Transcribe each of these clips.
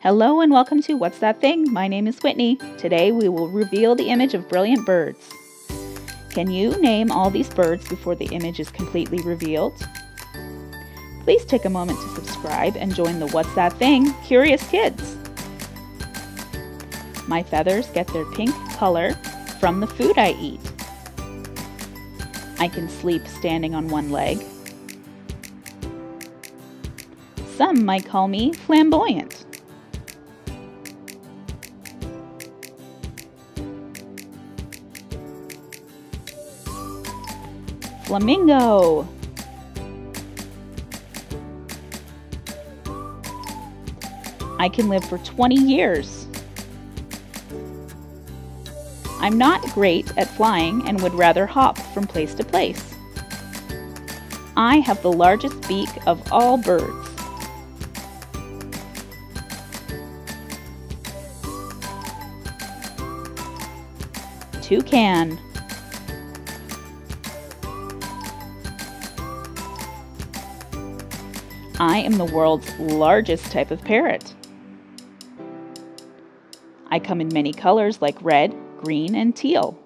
Hello and welcome to What's That Thing? My name is Whitney. Today we will reveal the image of brilliant birds. Can you name all these birds before the image is completely revealed? Please take a moment to subscribe and join the What's That Thing curious kids. My feathers get their pink color from the food I eat. I can sleep standing on one leg. Some might call me flamboyant. Flamingo. I can live for 20 years. I'm not great at flying and would rather hop from place to place. I have the largest beak of all birds. Toucan. I am the world's largest type of parrot. I come in many colors like red, green, and teal.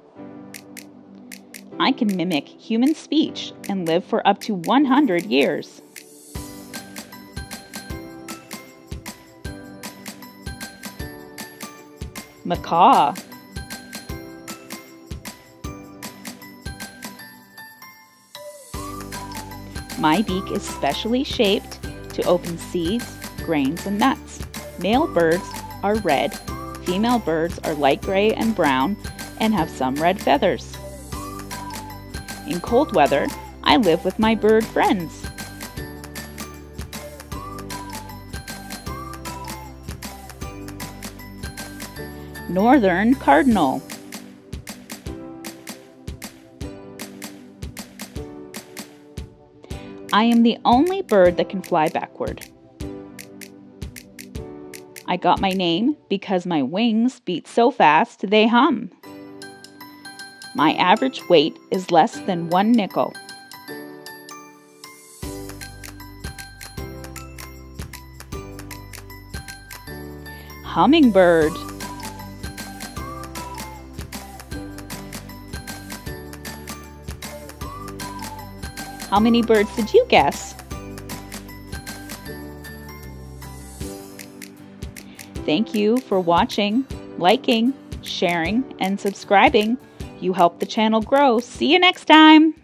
I can mimic human speech and live for up to 100 years. Macaw. My beak is specially shaped to open seeds, grains, and nuts. Male birds are red, female birds are light gray and brown and have some red feathers. In cold weather, I live with my bird friends. Northern cardinal. I am the only bird that can fly backward. I got my name because my wings beat so fast they hum. My average weight is less than 1 nickel. Hummingbird. How many birds did you guess? Thank you for watching, liking, sharing, and subscribing. You help the channel grow. See you next time!